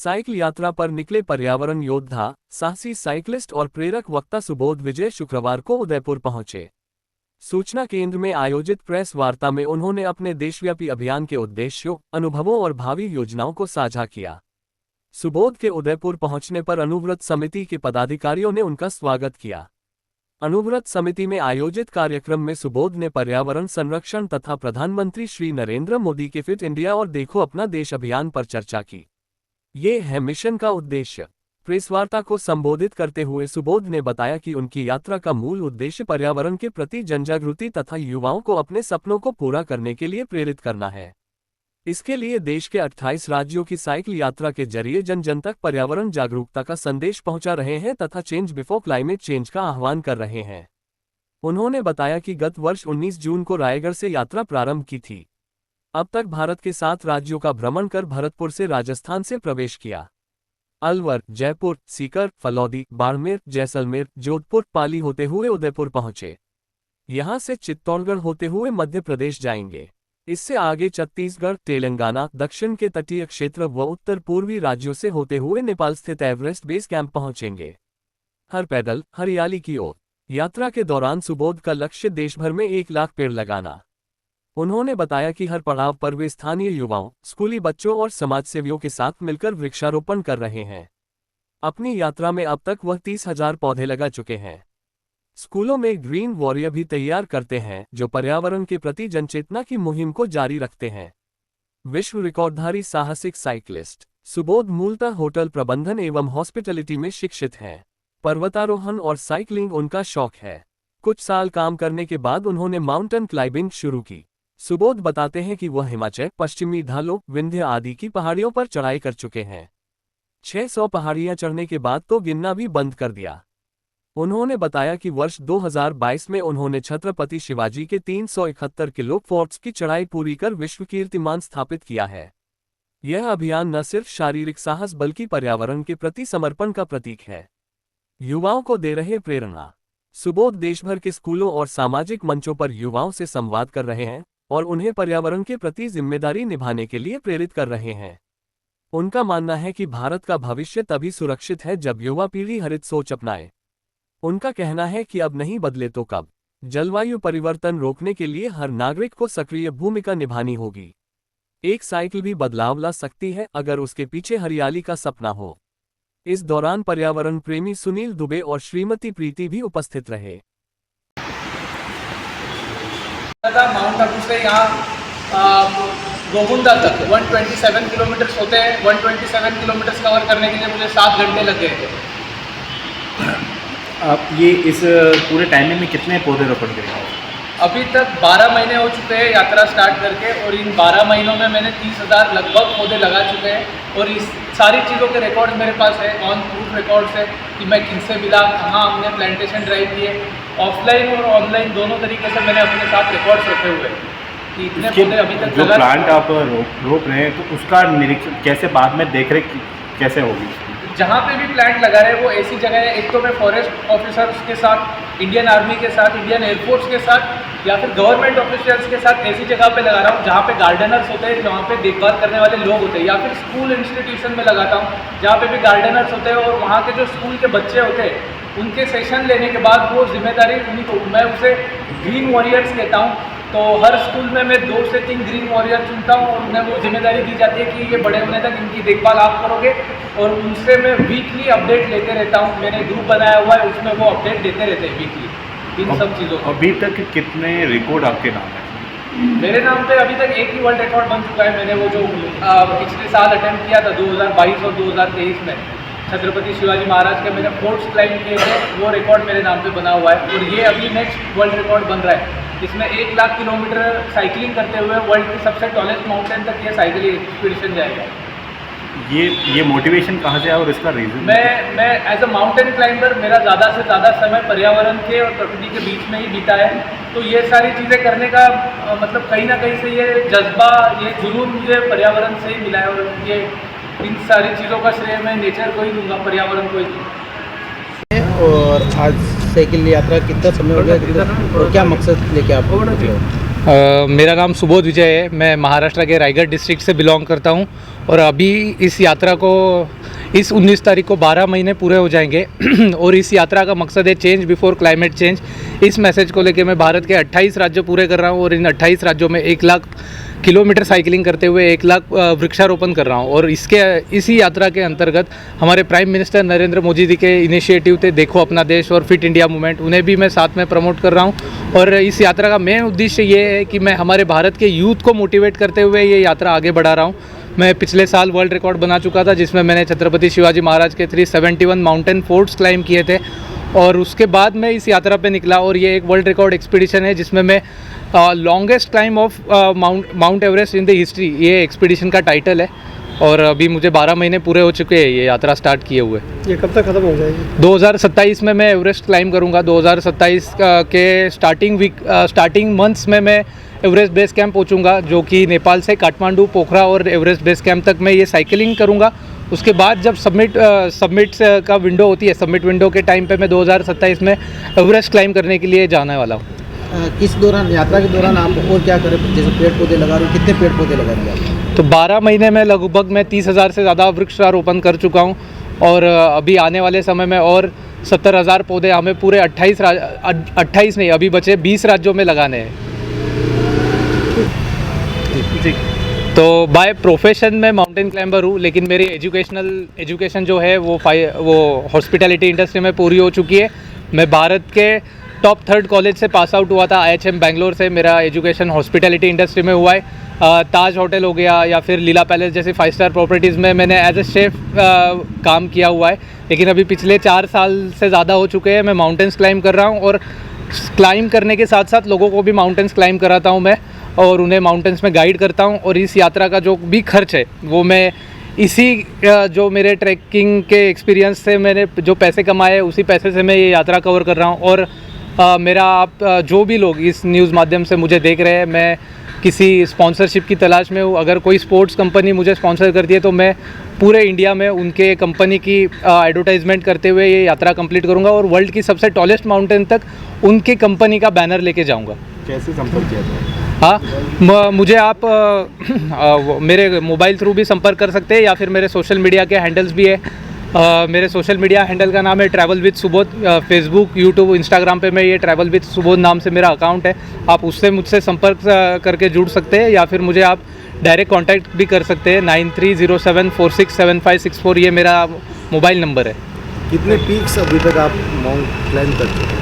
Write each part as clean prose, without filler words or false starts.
Cycle यात्रा पर निकले पर्यावरण योद्धा, साहसी साइकिलिस्ट और प्रेरक वक्ता सुबोध विजय शुक्रवार को उदयपुर पहुंचे। सूचना केंद्र में आयोजित प्रेस वार्ता में उन्होंने अपने देशव्यापी अभियान के उद्देश्यों, अनुभवों और भावी योजनाओं को साझा किया। सुबोध के उदयपुर पहुंचने पर अनुव्रत समिति के पदाधिकारियों ने उनका स्वागत किया। अनुव्रत समिति में आयोजित कार्यक्रम में सुबोध ने पर्यावरण संरक्षण तथा प्रधानमंत्री श्री नरेंद्र मोदी के फिट इंडिया और देखो अपना देश अभियान पर चर्चा की। ये है मिशन का उद्देश्य। प्रेस वार्ता को संबोधित करते हुए सुबोध ने बताया कि उनकी यात्रा का मूल उद्देश्य पर्यावरण के प्रति जनजागृति तथा युवाओं को अपने सपनों को पूरा करने के लिए प्रेरित करना है। इसके लिए देश के 28 राज्यों की साइकिल यात्रा के जरिए जन जन तक पर्यावरण जागरूकता का संदेश पहुंचा रहे हैं तथा चेंज बिफोर क्लाइमेट चेंज का आह्वान कर रहे हैं। उन्होंने बताया कि गत वर्ष 19 जून को रायगढ़ से यात्रा प्रारंभ की थी। अब तक भारत के 7 राज्यों का भ्रमण कर भरतपुर से राजस्थान से प्रवेश किया। अलवर, जयपुर, सीकर, फलौदी, बाड़मेर, जैसलमेर, जोधपुर, पाली होते हुए उदयपुर पहुंचे। यहां से चित्तौड़गढ़ होते हुए मध्य प्रदेश जाएंगे। इससे आगे छत्तीसगढ़, तेलंगाना, दक्षिण के तटीय क्षेत्र व उत्तर पूर्वी राज्यों से होते हुए नेपाल स्थित एवरेस्ट बेस कैंप पहुंचेंगे। हर पैदल हरियाली की ओर। यात्रा के दौरान सुबोध का लक्ष्य देश भर में 1 लाख पेड़ लगाना। उन्होंने बताया कि हर पड़ाव पर वे स्थानीय युवाओं, स्कूली बच्चों और समाजसेवियों के साथ मिलकर वृक्षारोपण कर रहे हैं। अपनी यात्रा में अब तक वह 30,000 पौधे लगा चुके हैं। स्कूलों में ग्रीन वॉरियर भी तैयार करते हैं, जो पर्यावरण के प्रति जनचेतना की मुहिम को जारी रखते हैं। विश्व रिकॉर्डधारी साहसिक साइकिलिस्ट सुबोध मूलतः होटल प्रबंधन एवं हॉस्पिटलिटी में शिक्षित हैं। पर्वतारोहण और साइकिलिंग उनका शौक है। कुछ साल काम करने के बाद उन्होंने माउंटेन क्लाइंबिंग शुरू की। सुबोध बताते हैं कि वह हिमाचल, पश्चिमी ढालों, विंध्य आदि की पहाड़ियों पर चढ़ाई कर चुके हैं। 600 पहाड़ियां चढ़ने के बाद तो गिनना भी बंद कर दिया। उन्होंने बताया कि वर्ष 2022 में उन्होंने छत्रपति शिवाजी के 371 किलो फोर्ट्स की चढ़ाई पूरी कर विश्व कीर्तिमान स्थापित किया है। यह अभियान न सिर्फ शारीरिक साहस बल्कि पर्यावरण के प्रति समर्पण का प्रतीक है। युवाओं को दे रहे प्रेरणा। सुबोध देश भर के स्कूलों और सामाजिक मंचों पर युवाओं से संवाद कर रहे हैं और उन्हें पर्यावरण के प्रति जिम्मेदारी निभाने के लिए प्रेरित कर रहे हैं। उनका मानना है कि भारत का भविष्य तभी सुरक्षित है जब युवा पीढ़ी हरित सोच अपनाए। उनका कहना है कि अब नहीं बदले तो कब। जलवायु परिवर्तन रोकने के लिए हर नागरिक को सक्रिय भूमिका निभानी होगी। एक साइकिल भी बदलाव ला सकती है अगर उसके पीछे हरियाली का सपना हो। इस दौरान पर्यावरण प्रेमी सुनील दुबे और श्रीमती प्रीति भी उपस्थित रहे। माउंट आबू से यहाँ गोमुंदा तक 127 किलोमीटर होते हैं। 127 किलोमीटर कवर करने के लिए मुझे 7 घंटे लग गए थे। आप ये इस पूरे टाइमिंग में कितने पौधे रोपण करेंगे? अभी तक 12 महीने हो चुके हैं यात्रा स्टार्ट करके, और इन 12 महीनों में मैंने 30,000 लगभग पौधे लगा चुके हैं। और इस सारी चीज़ों के रिकॉर्ड मेरे पास है, ऑन प्रूफ रिकॉर्ड्स है कि मैं किनसे मिला, कहाँ हमने प्लांटेशन ड्राइव किए। ऑफलाइन और ऑनलाइन दोनों तरीके से मैंने अपने साथ रिकॉर्ड्स रखे हुए हैं कि इतने पौधे अभी तक जो प्लांट आप रोप रहे हैं तो उसका निरीक्षण कैसे, बाद में देख रेख कैसे होगी? जहाँ पे भी प्लांट लगा रहे हैं वो ऐसी जगह है, एक तो मैं फॉरेस्ट ऑफिसर्स के साथ, इंडियन आर्मी के साथ, इंडियन एयरफोर्स के साथ या फिर गवर्नमेंट ऑफिशियल्स के साथ ऐसी जगह पे लगा रहा हूँ जहाँ पे गार्डनर्स होते हैं, जहाँ पे देखभाल करने वाले लोग होते हैं, या फिर स्कूल इंस्टीट्यूशन में लगाता हूँ जहाँ पे भी गार्डनर्स होते हैं और वहाँ के जो स्कूल के बच्चे होते हैं उनके सेशन लेने के बाद वो जिम्मेदारी उन्हीं को, मैं उसे ग्रीन वॉरियर्स कहता हूँ। तो हर स्कूल में मैं 2 से 3 ग्रीन वॉरियर चुनता हूँ और उन्हें वो जिम्मेदारी दी जाती है कि ये बड़े होने तक इनकी देखभाल आप करोगे, और उनसे मैं वीकली अपडेट लेते रहता हूँ। मैंने ग्रुप बनाया हुआ है, उसमें वो अपडेट देते रहते हैं वीकली इन सब चीज़ों को। अभी तक कितने रिकॉर्ड आपके नाम है? मेरे नाम पे अभी तक एक ही वर्ल्ड रिकॉर्ड बन चुका है। मैंने वो जो पिछले साल अटेम्प्ट किया था 2022 और 2023 में छत्रपति शिवाजी महाराज के मैंने फोर्ट्स क्लाइंब किए थे, वो रिकॉर्ड मेरे नाम पे बना हुआ है। और ये अभी नेक्स्ट वर्ल्ड रिकॉर्ड बन रहा है, इसमें 1 लाख किलोमीटर साइकिलिंग करते हुए वर्ल्ड की सबसे टॉलेस्ट माउंटेन तक ये साइकिलिंग एक्सपीडिशन जाएगा। ये मोटिवेशन कहाँ से है और इसका रीज़न? मैं एज अ माउंटेन क्लाइंबर मेरा ज़्यादा से ज़्यादा समय पर्यावरण के और प्रकृति के बीच में ही बीता है। तो ये सारी चीज़ें करने का मतलब कहीं ना कहीं से ये जज्बा, ये जुनून मुझे पर्यावरण से ही मिला है, और ये इन सारी चीज़ों का श्रेय मैं नेचर को ही दूंगा, पर्यावरण को ही दूंगा। और आज साइकिल यात्रा कितना समय हो गया और क्या मकसद लेके आप? मेरा नाम सुबोध विजय है। मैं महाराष्ट्र के रायगढ़ डिस्ट्रिक्ट से बिलोंग करता हूँ और अभी इस यात्रा को इस 19 तारीख को 12 महीने पूरे हो जाएंगे और इस यात्रा का मकसद है चेंज बिफोर क्लाइमेट चेंज। इस मैसेज को लेके मैं भारत के 28 राज्य पूरे कर रहा हूँ और इन 28 राज्यों में 1 लाख किलोमीटर साइकिलिंग करते हुए 1 लाख वृक्षारोपण कर रहा हूँ। और इसी यात्रा के अंतर्गत हमारे प्राइम मिनिस्टर नरेंद्र मोदी जी के इनिशिएटिव थे देखो अपना देश और फिट इंडिया मूवमेंट, उन्हें भी मैं साथ में प्रमोट कर रहा हूँ। और इस यात्रा का मेन उद्देश्य ये है कि मैं हमारे भारत के यूथ को मोटिवेट करते हुए ये यात्रा आगे बढ़ा रहा हूँ। मैं पिछले साल वर्ल्ड रिकॉर्ड बना चुका था जिसमें मैंने छत्रपति शिवाजी महाराज के 371 माउंटेन फोर्ट्स क्लाइम किए थे और उसके बाद मैं इस यात्रा पे निकला और ये एक वर्ल्ड रिकॉर्ड एक्सपीडिशन है जिसमें मैं longest climb of mount Everest in the history, ये एक्सपीडिशन का टाइटल है। और अभी मुझे 12 महीने पूरे हो चुके हैं ये यात्रा स्टार्ट किए हुए। ये कब तक खत्म हो जाएगी? 2027 में मैं एवरेस्ट क्लाइम करूँगा। 2027 के स्टार्टिंग मंथ्स में मैं एवरेस्ट बेस कैंप पहुँचूँगा जो कि नेपाल से काठमांडू, पोखरा और एवरेस्ट बेस कैंप तक मैं ये साइकिलिंग करूँगा। उसके बाद जब सबमिट का विंडो होती है, सबमिट विंडो के टाइम पे मैं 2027 में एवरेस्ट क्लाइम करने के लिए जाने वाला हूँ। किस दौरान, यात्रा के दौरान आप और क्या करें? जैसे पेड़ पौधे लगा रहे हो, कितने पेड़ पौधे लगा रहे हैं आप? तो 12 महीने में लगभग मैं 30,000 से ज़्यादा वृक्षारोपण कर चुका हूँ और अभी आने वाले समय में और 70,000 पौधे हमें पूरे 28 नहीं, अभी बचे 20 राज्यों में लगाने हैं। तो बाय प्रोफेशन में माउंटेन क्लाइंबर हूँ, लेकिन मेरी एजुकेशन जो है वो हॉस्पिटैलिटी इंडस्ट्री में पूरी हो चुकी है। मैं भारत के टॉप 3rd कॉलेज से पास आउट हुआ था, IHM बैंगलोर से मेरा एजुकेशन हॉस्पिटैलिटी इंडस्ट्री में हुआ है। ताज होटल हो गया या फिर लीला पैलेस जैसे 5 स्टार प्रॉपर्टीज़ में मैंने एज ए शेफ़ काम किया हुआ है। लेकिन अभी पिछले 4 साल से ज़्यादा हो चुके हैं मैं माउंटेन्स क्लाइम कर रहा हूँ और क्लाइम करने के साथ साथ लोगों को भी माउंटेन्स क्लाइम कराता हूँ मैं और उन्हें माउंटेन्स में गाइड करता हूँ। और इस यात्रा का जो भी खर्च है वो मैं इसी जो मेरे ट्रैकिंग के एक्सपीरियंस से मैंने जो पैसे कमाए उसी पैसे से मैं ये यात्रा कवर कर रहा हूँ। और मेरा आप जो भी लोग इस न्यूज़ माध्यम से मुझे देख रहे हैं, मैं किसी स्पॉन्सरशिप की तलाश में हूँ। अगर कोई स्पोर्ट्स कंपनी मुझे स्पॉन्सर करती है तो मैं पूरे इंडिया में उनके कंपनी की एडवर्टाइजमेंट करते हुए ये यात्रा कंप्लीट करूँगा और वर्ल्ड की सबसे टॉलेस्ट माउंटेन तक उनकी कंपनी का बैनर लेके जाऊँगा। कैसे संपर्क किया था? हाँ, मुझे आप मेरे मोबाइल थ्रू भी संपर्क कर सकते हैं या फिर मेरे सोशल मीडिया के हैंडल्स भी है। मेरे सोशल मीडिया हैंडल का नाम है travel with Subodh. Facebook, YouTube, Instagram पे मैं ये ट्रैवल विद सुबोध नाम से मेरा अकाउंट है। आप उससे मुझसे संपर्क करके जुड़ सकते हैं या फिर मुझे आप डायरेक्ट कांटेक्ट भी कर सकते हैं। 9307467564 ये मेरा मोबाइल नंबर है। कितने पीक्स अभी तक आप माउंट क्लाइम कर चुके हैं?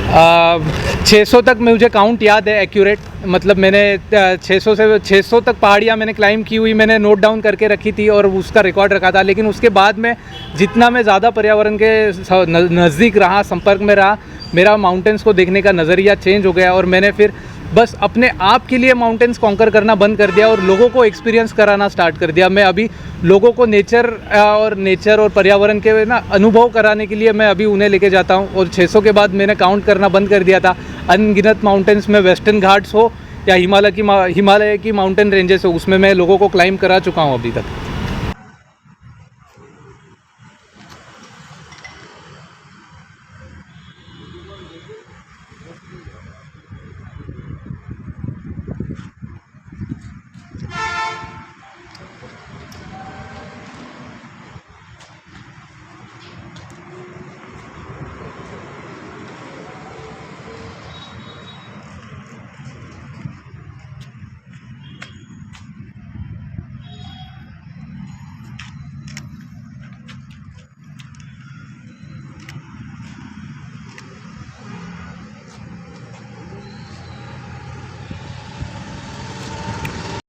600 तक मुझे काउंट याद है एक्यूरेट, मतलब मैंने 600 तक पहाड़ियाँ मैंने क्लाइम की हुई, मैंने नोट डाउन करके रखी थी और उसका रिकॉर्ड रखा था। लेकिन उसके बाद में जितना मैं ज़्यादा पर्यावरण के नज़दीक रहा, संपर्क में रहा, मेरा माउंटेन्स को देखने का नज़रिया चेंज हो गया और मैंने फिर बस अपने आप के लिए माउंटेन्स कॉन्कर करना बंद कर दिया और लोगों को एक्सपीरियंस कराना स्टार्ट कर दिया। मैं अभी लोगों को नेचर और पर्यावरण के ना अनुभव कराने के लिए मैं अभी उन्हें लेके जाता हूँ। और 600 के बाद मैंने काउंट करना बंद कर दिया था। अनगिनत माउंटेन्स में वेस्टर्न घाट्स हो या हिमालय की माउंटेन रेंजेस हो, उसमें मैं लोगों को क्लाइम करा चुका हूँ अभी तक।